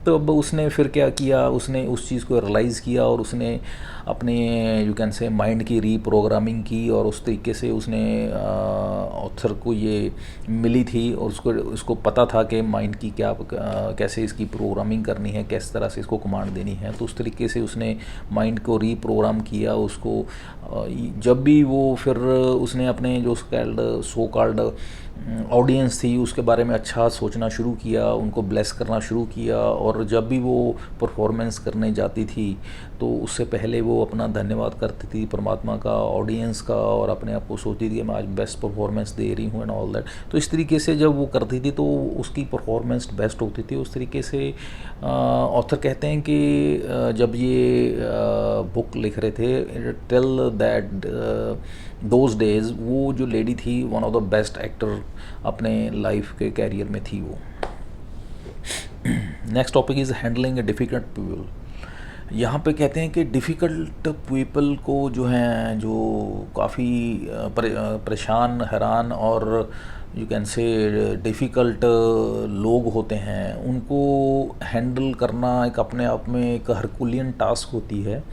तो अब उसने फिर क्या किया, उसने उस चीज़ को रियलाइज़ किया और उसने अपने यू कैन से माइंड की रीप्रोग्रामिंग की, और उस तरीके से उसने ऑथर को ये मिली थी और उसको पता था कि माइंड की क्या कैसे इसकी प्रोग्रामिंग करनी है, किस तरह से इसको कमांड देनी है। तो उस तरीके से उसने माइंड को रीप्रोग्राम किया उसको। जब भी वो फिर उसने अपने जो सो कॉल्ड ऑडियंस थी उसके बारे में अच्छा सोचना शुरू किया, उनको ब्लेस करना शुरू किया, और जब भी वो परफॉर्मेंस करने जाती थी तो उससे पहले वो अपना धन्यवाद करती थी परमात्मा का, ऑडियंस का, और अपने आप को सोचती थी कि मैं आज बेस्ट परफॉर्मेंस दे रही हूँ एंड ऑल दैट। तो इस तरीके से जब वो करती थी तो उसकी परफॉर्मेंस बेस्ट होती थी। उस तरीके से ऑथर कहते हैं कि जब ये बुक लिख रहे थे, टिल दैट दोज डेज, वो जो लेडी थी one of the best actor अपने लाइफ के कैरियर में थी वो। Next topic is handling A difficult people. यहाँ पे कहते हैं कि डिफ़िकल्ट पीपल को जो हैं, जो काफ़ी परेशान, हैरान और यू कैन से डिफ़िकल्ट लोग होते हैं, उनको हैंडल करना एक अपने आप में एक हरकुलियन टास्क होती है।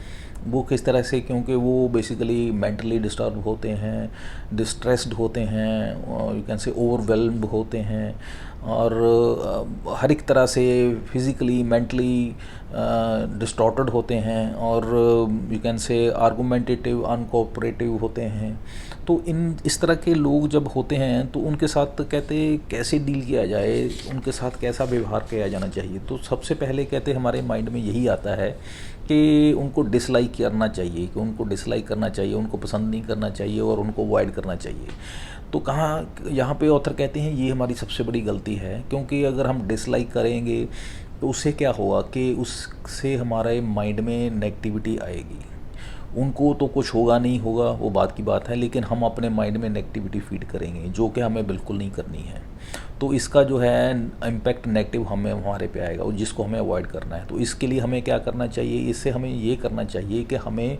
वो किस तरह से, क्योंकि वो बेसिकली मेंटली डिस्टर्ब होते हैं, डिस्ट्रेस्ड होते हैं, यू कैन से ओवरवेल्म्ड होते हैं, और हर एक तरह से फिज़िकली मेंटली डिस्टॉर्टेड होते हैं, और यू कैन से आर्गूमेंटेटिव अनकोऑपरेटिव होते हैं। तो इस तरह के लोग जब होते हैं तो उनके साथ कहते कैसे डील किया जाए, उनके साथ कैसा व्यवहार किया जाना चाहिए। तो सबसे पहले कहते हमारे माइंड में यही आता है कि उनको डिसलाइक करना चाहिए, कि उनको डिसलाइक करना चाहिए, उनको पसंद नहीं करना चाहिए और उनको अवॉइड करना चाहिए। तो यहाँ पे ऑथर कहते हैं ये हमारी सबसे बड़ी गलती है, क्योंकि अगर हम डिसलाइक करेंगे तो उससे क्या होगा कि उससे हमारे माइंड में नेगेटिविटी आएगी। उनको तो कुछ होगा नहीं होगा वो बात की बात है, लेकिन हम अपने माइंड में नेगेटिविटी फीड करेंगे, जो कि हमें बिल्कुल नहीं करनी है। तो इसका जो है इम्पैक्ट नेगेटिव हमारे पे आएगा, और जिसको हमें अवॉइड करना है। तो इसके लिए हमें क्या करना चाहिए, इससे हमें ये करना चाहिए कि हमें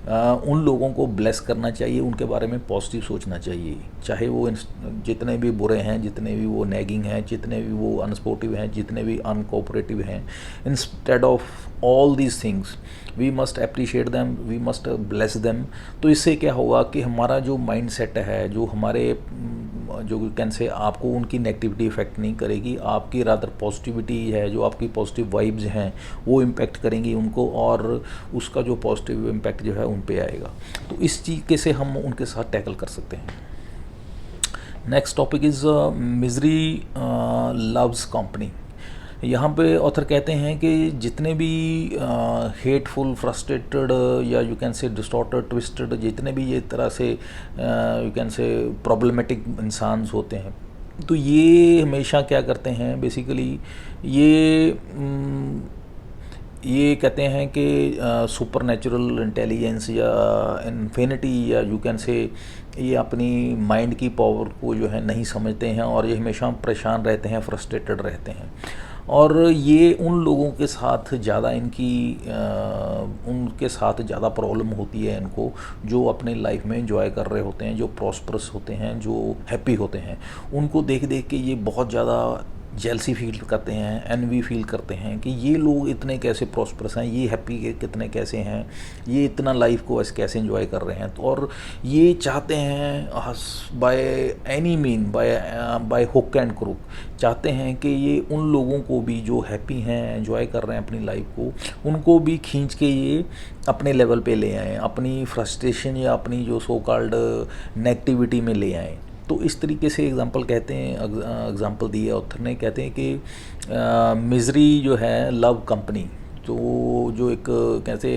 उन लोगों को ब्लेस करना चाहिए, उनके बारे में पॉजिटिव सोचना चाहिए, चाहे वो जितने भी बुरे हैं, जितने भी वो नैगिंग हैं, जितने भी वो अनसपोर्टिव हैं, जितने भी अनकोऑपरेटिव हैं। Instead of all these things we must appreciate them, we must bless them. तो इससे क्या होगा कि हमारा जो माइंड सेट है, जो हमारे जो कैन से आपको उनकी नेगेटिविटी इफेक्ट नहीं करेगी, आपकी रादर पॉजिटिविटी है, जो आपकी पॉजिटिव वाइब्स हैं वो इम्पेक्ट करेंगी उनको, और उसका जो पॉजिटिव इम्पैक्ट जो है उन पे आएगा। तो इस तरीके से हम उनके साथ टैकल कर सकते हैं। Next topic is misery loves company. यहाँ पे ऑथर कहते हैं कि जितने भी हेटफुल, फ्रस्ट्रेटेड या यू कैन से डिस्टॉर्टेड, ट्विस्टेड, जितने भी ये तरह से यू कैन से प्रॉब्लमेटिक इंसान होते हैं, तो ये हमेशा क्या करते हैं बेसिकली, ये कहते हैं कि सुपर नेचुरल इंटेलिजेंस या इन्फिनिटी या यू कैन से ये अपनी माइंड की पावर को जो है नहीं समझते हैं, और ये हमेशा परेशान रहते हैं, फ्रस्ट्रेटेड रहते हैं। और ये उन लोगों के साथ ज़्यादा उनके साथ ज़्यादा प्रॉब्लम होती है इनको, जो अपने लाइफ में एंजॉय कर रहे होते हैं, जो प्रॉस्परस होते हैं, जो हैप्पी होते हैं। उनको देख देख के ये बहुत ज़्यादा जेलसी फील करते हैं, एनवी फील करते हैं कि ये लोग इतने कैसे प्रॉस्परस हैं, ये हैप्पी के कितने कैसे हैं, ये इतना लाइफ को कैसे एंजॉय कर रहे हैं। तो और ये चाहते हैं by any mean, by hook and crook, चाहते हैं कि ये उन लोगों को भी जो हैप्पी हैं, एंजॉय कर रहे हैं अपनी लाइफ को, उनको भी खींच के ये अपने लेवल पे ले आएँ, अपनी फ्रस्ट्रेशन या अपनी जो सो कॉल्ड नेगेटिविटी में ले आएँ। तो इस तरीके से एग्जांपल कहते हैं, एग्जांपल दिए ऑथर ने, कहते हैं कि मिजरी जो है लव कंपनी, तो जो एक कैसे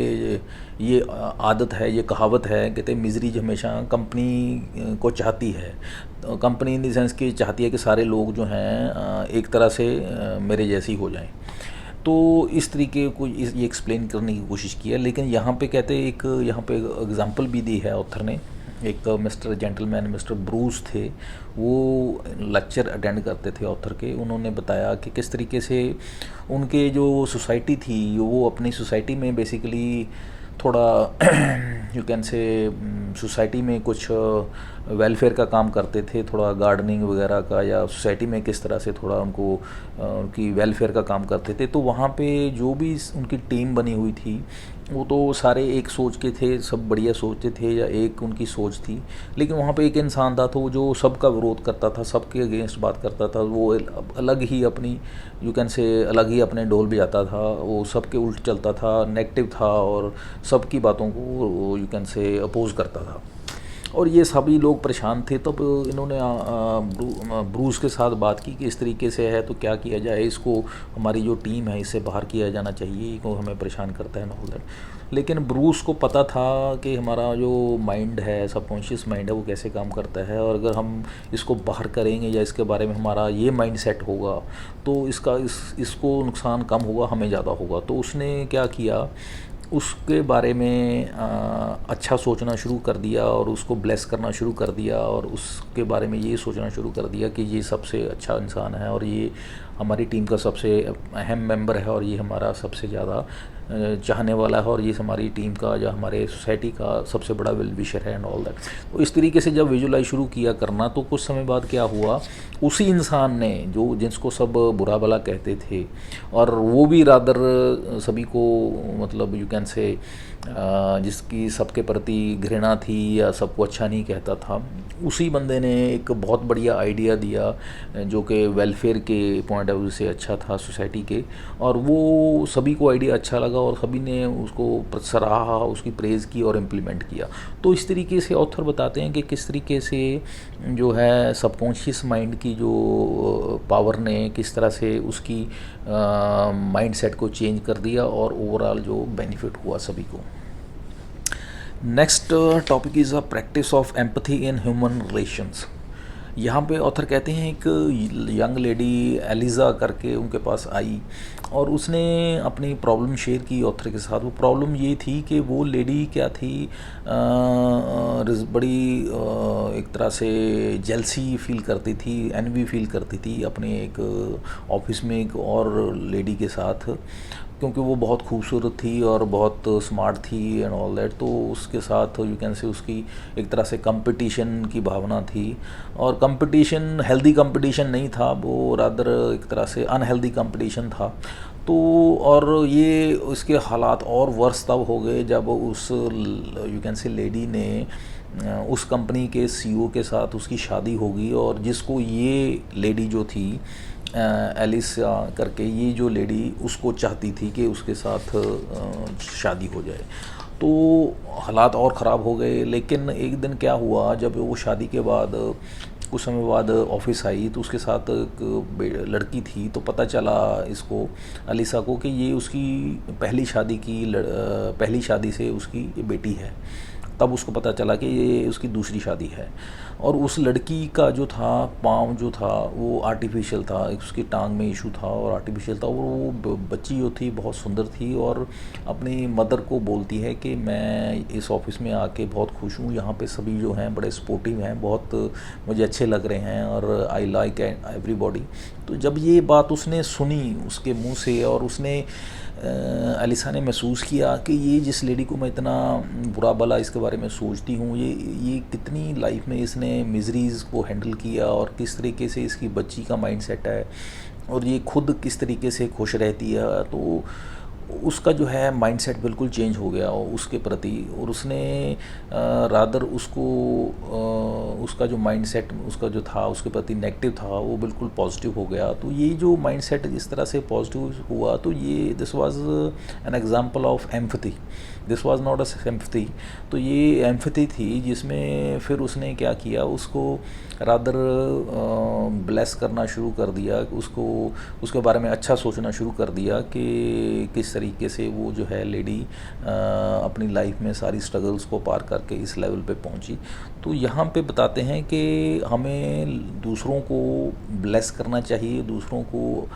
ये आदत है, ये कहावत है, कहते हैं मिजरी हमेशा कंपनी को चाहती है। तो कंपनी इन द सेंस कि चाहती है कि सारे लोग जो हैं एक तरह से मेरे जैसी हो जाएं। तो इस तरीके को ये एक्सप्लेन करने की कोशिश की है। लेकिन यहाँ पे कहते एक यहाँ पे एग्जांपल भी दी है ऑथर ने। एक मिस्टर जेंटलमैन मिस्टर ब्रूस थे, वो लेक्चर अटेंड करते थे ऑथर के। उन्होंने बताया कि किस तरीके से उनके जो सोसाइटी थी, वो अपनी सोसाइटी में बेसिकली थोड़ा यू कैन से सोसाइटी में कुछ वेलफेयर का काम करते थे, थोड़ा गार्डनिंग वगैरह का, या सोसाइटी में किस तरह से थोड़ा उनको उनकी वेलफेयर का काम करते थे। तो वहाँ पे जो भी उनकी टीम बनी हुई थी, वो तो सारे एक सोच के थे, सब बढ़िया सोचते थे, या एक उनकी सोच थी। लेकिन वहाँ पे एक इंसान था तो जो सबका विरोध करता था, सबके अगेंस्ट बात करता था। वो अलग ही अपनी यू कैन से अलग ही अपने ढोल बजाता था, वो सबके उल्ट चलता था, नेगेटिव था, और सबकी बातों को यू कैन से अपोज करता था। और ये सभी लोग परेशान थे। तब इन्होंने ब्रूस के साथ बात की कि इस तरीके से है तो क्या किया जाए, इसको हमारी जो टीम है इससे बाहर किया जाना चाहिए, को हमें परेशान करता है ऑल दैट। लेकिन ब्रूस को पता था कि हमारा जो माइंड है, सबकॉन्शियस माइंड है, वो कैसे काम करता है, और अगर हम इसको बाहर करेंगे या इसके बारे में हमारा ये माइंड सेट होगा तो इसको नुकसान कम होगा, हमें ज़्यादा होगा। तो उसने क्या किया, उसके बारे में अच्छा सोचना शुरू कर दिया, और उसको ब्लेस करना शुरू कर दिया, और उसके बारे में ये सोचना शुरू कर दिया कि ये सबसे अच्छा इंसान है, और ये हमारी टीम का सबसे अहम मेंबर है, और ये हमारा सबसे ज़्यादा चाहने वाला है, और ये हमारी टीम का या हमारे सोसाइटी का सबसे बड़ा वेल विशर है एंड ऑल दैट। तो इस तरीके से जब विजुलाइज शुरू किया करना, तो कुछ समय बाद क्या हुआ, उसी इंसान ने जो जिसको सब बुरा भला कहते थे, और वो भी रादर सभी को मतलब यू कैन से जिसकी सबके प्रति घृणा थी या सबको अच्छा नहीं कहता था, उसी बंदे ने एक बहुत बढ़िया आइडिया दिया जो कि वेलफेयर के पॉइंट ऑफ व्यू से अच्छा था सोसाइटी के। और वो सभी को आइडिया अच्छा लगा, और सभी ने उसको सराहा, उसकी प्रेज़ की और इम्प्लीमेंट किया। तो इस तरीके से ऑथर बताते हैं कि किस तरीके से जो है सबकॉन्शियस माइंड की जो पावर ने किस तरह से उसकी माइंड सेट को चेंज कर दिया, और ओवरऑल जो बेनिफिट हुआ सभी को। Next topic is a practice of empathy in human relations. यहाँ पे ऑथर कहते हैं एक यंग लेडी एलिज़ा करके उनके पास आई, और उसने अपनी प्रॉब्लम शेयर की ऑथर के साथ। वो प्रॉब्लम ये थी कि वो लेडी क्या थी, बड़ी एक तरह से जेलसी फील करती थी, एनवी फील करती थी अपने एक ऑफिस में एक और लेडी के साथ, क्योंकि वो बहुत खूबसूरत थी और बहुत स्मार्ट थी एंड ऑल दैट। तो उसके साथ यू कैन से उसकी एक तरह से कंपटीशन की भावना थी, और कंपटीशन हेल्दी कंपटीशन नहीं था, वो रादर एक तरह से अनहेल्दी कंपटीशन था। तो और ये उसके हालात और वर्स तब हो गए जब उस यू कैन से लेडी ने उस कंपनी के सीईओ के साथ उसकी शादी होगी, और जिसको ये लेडी जो थी एलिसा करके, ये जो लेडी उसको चाहती थी कि उसके साथ शादी हो जाए। तो हालात और ख़राब हो गए। लेकिन एक दिन क्या हुआ, जब वो शादी के बाद कुछ समय बाद ऑफिस आई, तो उसके साथ एक लड़की थी। तो पता चला इसको एलिसा को कि ये उसकी पहली शादी से उसकी बेटी है। तब उसको पता चला कि ये उसकी दूसरी शादी है। और उस लड़की का जो था पाँव जो था वो आर्टिफिशियल था, उसकी टांग में इशू था और आर्टिफिशियल था। और वो बच्ची जो थी बहुत सुंदर थी, और अपनी मदर को बोलती है कि मैं इस ऑफिस में आके बहुत खुश हूँ, यहाँ पे सभी जो हैं बड़े सपोर्टिव हैं, बहुत मुझे अच्छे लग रहे हैं, और आई लाइक एवरीबॉडी। तो जब ये बात उसने सुनी उसके मुंह से, और उसने एलिसा ने महसूस किया कि ये जिस लेडी को मैं इतना बुरा भला इसके बारे में सोचती हूँ, ये कितनी लाइफ में इसने मिजरीज़ को हैंडल किया, और किस तरीके से इसकी बच्ची का माइंड सेट है, और ये खुद किस तरीके से खुश रहती है। तो उसका जो है माइंडसेट बिल्कुल चेंज हो गया उसके प्रति, और उसने रादर उसको उसका जो माइंडसेट उसका जो था उसके प्रति नेगेटिव था, वो बिल्कुल पॉजिटिव हो गया। तो ये जो माइंडसेट इस तरह से पॉजिटिव हुआ, तो ये this was an example of empathy, this was not a sympathy. तो ये एम्पैथी थी, जिसमें फिर उसने क्या किया, उसको रादर ब्लेस करना शुरू कर दिया, उसको उसके बारे में अच्छा सोचना शुरू कर दिया कि किस तरीके से वो जो है लेडी अपनी लाइफ में सारी स्ट्रगल्स को पार करके इस लेवल पे पहुंची। तो यहाँ पे बताते हैं कि हमें दूसरों को ब्लेस करना चाहिए, दूसरों को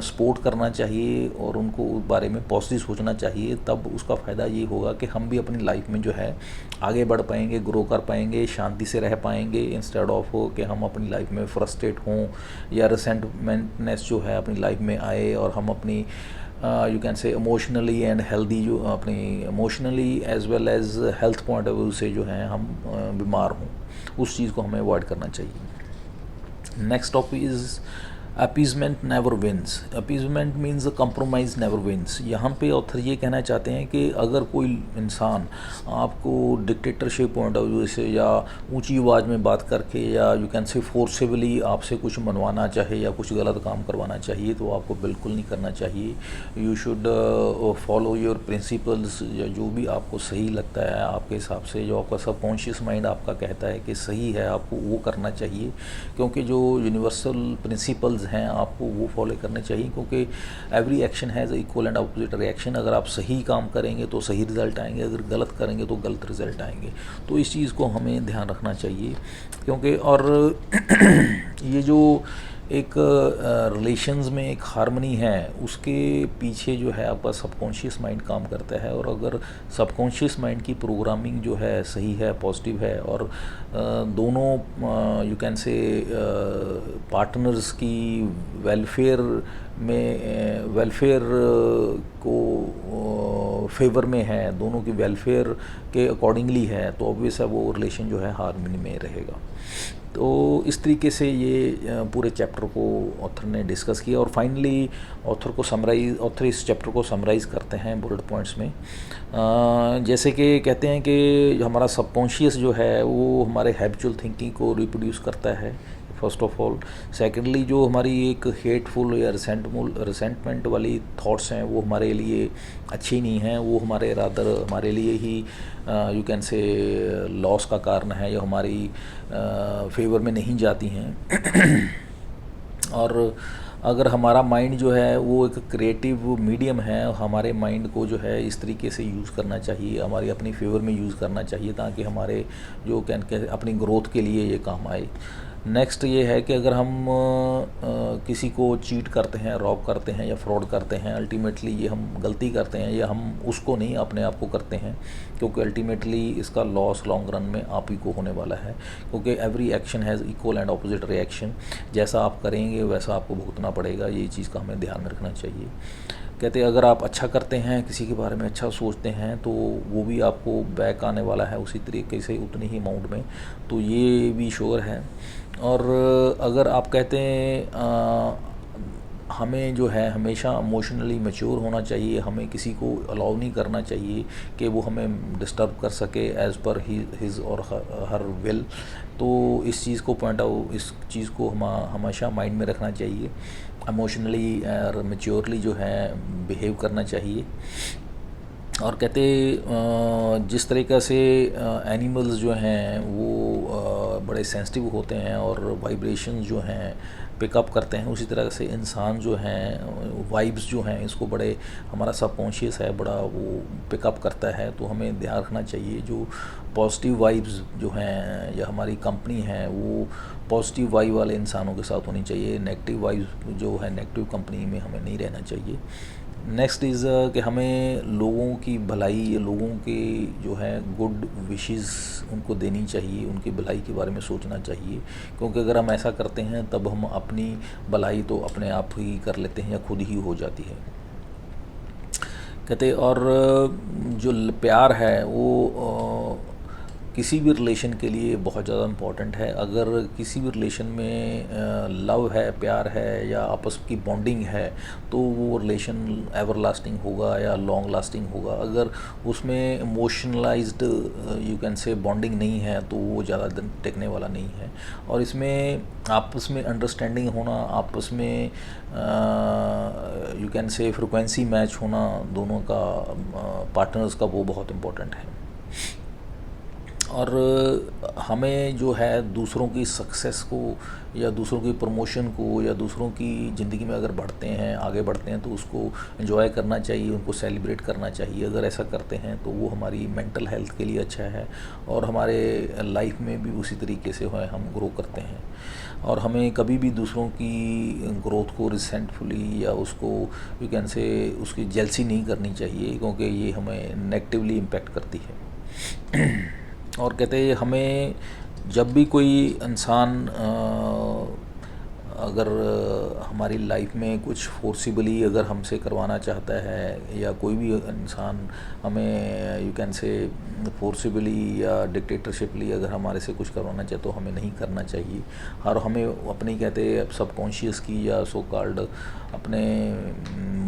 सपोर्ट करना चाहिए और उनको उस बारे में पॉजिटिव सोचना चाहिए। तब उसका फ़ायदा ये होगा कि हम भी अपनी लाइफ में जो है आगे बढ़ पाएंगे, ग्रो कर पाएंगे, शांति से रह पाएंगे, इंस्टेड ऑफ कि हम अपनी लाइफ में फ्रस्ट्रेट हों या रिसेंटमेंटनेस जो है अपनी लाइफ में आए और हम अपनी you can say emotionally and healthy जो अपनी emotionally as well as health point of view से जो है हम बीमार हों, उस चीज़ को हमें अवॉइड करना चाहिए। Next topic is appeasement never wins. Appeasement means compromise never wins. यहाँ पे ऑथर ये कहना चाहते हैं कि अगर कोई इंसान आपको डिक्टेटरशिप पॉइंट ऑफ व्यू से या ऊंची आवाज़ में बात करके या यू कैन से फोर्सेबली आपसे कुछ मनवाना चाहे या कुछ गलत काम करवाना चाहिए तो आपको बिल्कुल नहीं करना चाहिए। You should follow your principles, या जो भी आपको सही लगता है आपके हिसाब से, जो आपका सबकॉन्शियस माइंड आपका कहता है कि सही है, आपको वो करना चाहिए। क्योंकि जो यूनिवर्सल प्रिंसिपल्स हैं आपको वो फॉलो करने चाहिए, क्योंकि every action has equal and opposite reaction. अगर आप सही काम करेंगे तो सही रिज़ल्ट आएंगे, अगर गलत करेंगे तो गलत रिज़ल्ट आएंगे। तो इस चीज़ को हमें ध्यान रखना चाहिए, क्योंकि और ये जो एक रिलेशंस में एक हार्मनी है उसके पीछे जो है आपका सबकॉन्शियस माइंड काम करता है। और अगर सबकॉन्शियस माइंड की प्रोग्रामिंग जो है सही है, पॉजिटिव है, और दोनों यू कैन से पार्टनर्स की वेलफेयर में वेलफेयर को फेवर में है, दोनों की वेलफेयर के अकॉर्डिंगली है, तो ऑब्वियस है वो रिलेशन जो है हार्मनी में रहेगा। तो इस तरीके से ये पूरे चैप्टर को ऑथर ने डिस्कस किया। और फाइनली ऑथर इस चैप्टर को समराइज़ करते हैं बुलेट पॉइंट्स में। जैसे कि कहते हैं कि हमारा सबकॉन्शियस जो है वो हमारे हैबिचुअल थिंकिंग को रिप्रोड्यूस करता है, फर्स्ट ऑफ ऑल। सेकेंडली जो हमारी एक हेटफुल या रिसेंटमेंट वाली थॉट्स हैं वो हमारे लिए अच्छी नहीं हैं, वो हमारे रादर हमारे लिए ही यू कैन से लॉस का कारण है या हमारी फेवर में नहीं जाती हैं। और अगर हमारा माइंड जो है वो एक क्रिएटिव मीडियम है, हमारे माइंड को जो है इस तरीके से यूज़ करना चाहिए, हमारी अपनी फेवर में यूज़ करना चाहिए, ताकि हमारे जो अपनी ग्रोथ के लिए ये काम आए। नेक्स्ट ये है कि अगर हम किसी को चीट करते हैं, रॉब करते हैं या फ्रॉड करते हैं, अल्टीमेटली ये हम गलती करते हैं या हम उसको नहीं अपने आप को करते हैं, क्योंकि अल्टीमेटली इसका लॉस लॉन्ग रन में आप ही को होने वाला है। क्योंकि every action has equal and opposite reaction, जैसा आप करेंगे वैसा आपको भुगतना पड़ेगा। ये चीज़ का हमें ध्यान रखना चाहिए। कहते हैं अगर आप अच्छा करते हैं, किसी के बारे में अच्छा सोचते हैं, तो वो भी आपको बैक आने वाला है उसी तरीके से, उतनी ही अमाउंट में। तो ये भी श्योर है। और अगर आप कहते हैं हमें जो है हमेशा इमोशनली मैच्योर होना चाहिए, हमें किसी को अलाउ नहीं करना चाहिए कि वो हमें डिस्टर्ब कर सके एज़ पर हिज और हर विल। तो इस चीज़ को हमेशा माइंड में रखना चाहिए। इमोशनली और मैच्योरली जो है बिहेव करना चाहिए। और कहते जिस तरीक़ा से एनिमल्स जो हैं वो बड़े सेंसिटिव होते हैं और वाइब्रेशन जो हैं पिकअप करते हैं, उसी तरह से इंसान जो हैं वाइब्स जो हैं इसको बड़े, हमारा सबकॉन्शियस है बड़ा वो पिकअप करता है। तो हमें ध्यान रखना चाहिए जो पॉजिटिव वाइब्स जो हैं या हमारी कंपनी है वो पॉजिटिव वाइब वाले इंसानों के साथ होनी चाहिए। नेगेटिव वाइब्स जो है नेगेटिव कंपनी में हमें नहीं रहना चाहिए। नेक्स्ट इज़ कि हमें लोगों की भलाई या लोगों के जो है गुड विशेस उनको देनी चाहिए, उनकी भलाई के बारे में सोचना चाहिए। क्योंकि अगर हम ऐसा करते हैं तब हम अपनी भलाई तो अपने आप ही कर लेते हैं या खुद ही हो जाती है। कहते और जो प्यार है वो किसी भी रिलेशन के लिए बहुत ज़्यादा इम्पॉर्टेंट है। अगर किसी भी रिलेशन में लव है, प्यार है या आपस की बॉन्डिंग है तो वो रिलेशन एवर लास्टिंग होगा या लॉन्ग लास्टिंग होगा। अगर उसमें इमोशनलाइज्ड यू कैन से बॉन्डिंग नहीं है तो वो ज़्यादा दिन टिकने वाला नहीं है। और इसमें आपस में अंडरस्टैंडिंग होना, आपस में यू कैन से फ्रिक्वेंसी मैच होना दोनों का पार्टनर्स का, वो बहुत इम्पोर्टेंट है। और हमें जो है दूसरों की सक्सेस को या दूसरों की प्रमोशन को या दूसरों की ज़िंदगी में अगर बढ़ते हैं, आगे बढ़ते हैं, तो उसको एंजॉय करना चाहिए, उनको सेलिब्रेट करना चाहिए। अगर ऐसा करते हैं तो वो हमारी मेंटल हेल्थ के लिए अच्छा है और हमारे लाइफ में भी उसी तरीके से है हम ग्रो करते हैं। और हमें कभी भी दूसरों की ग्रोथ को रिसेंटफुली या उसको यू कैन से उसकी जेलसी नहीं करनी चाहिए, क्योंकि ये हमें नेगेटिवली इम्पेक्ट करती है। और कहते हैं हमें जब भी कोई इंसान अगर हमारी लाइफ में कुछ फोर्सिबली अगर हमसे करवाना चाहता है या कोई भी इंसान हमें यू कैन से फोर्सिबली या डिक्टेटरशिपली अगर हमारे से कुछ करवाना चाहे तो हमें नहीं करना चाहिए। और हमें अपनी कहते हैं सबकॉन्शियस की या सो कॉल्ड अपने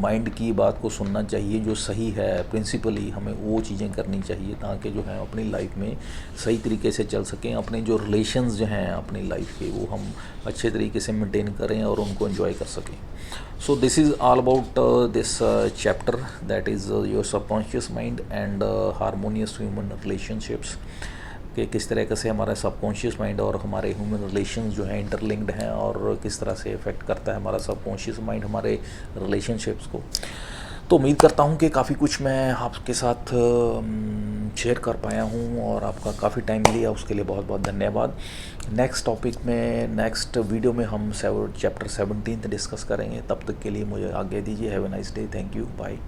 माइंड की बात को सुनना चाहिए, जो सही है प्रिंसिपली हमें वो चीज़ें करनी चाहिए ताकि जो है अपनी लाइफ में सही तरीके से चल सकें। अपने जो रिलेशंस जो हैं अपनी लाइफ के वो हम अच्छे तरीके से मेंटेन करें और उनको एंजॉय कर सकें। So this is all about this chapter, that is your subconscious mind and harmonious human relationships, कि किस तरह से हमारा सबकॉन्शियस माइंड और हमारे ह्यूमन रिलेशंस जो हैं इंटरलिंक्ड हैं और किस तरह से इफ़ेक्ट करता है हमारा सबकॉन्शियस माइंड हमारे रिलेशनशिप्स को। तो उम्मीद करता हूँ कि काफ़ी कुछ मैं आपके साथ शेयर कर पाया हूँ और आपका काफ़ी टाइम लिया, उसके लिए बहुत बहुत धन्यवाद। नेक्स्ट टॉपिक में नेक्स्ट वीडियो में हम चैप्टर 17 डिस्कस करेंगे। तब तक के लिए मुझे आज्ञा दीजिए। Have a nice day. Thank you. Bye.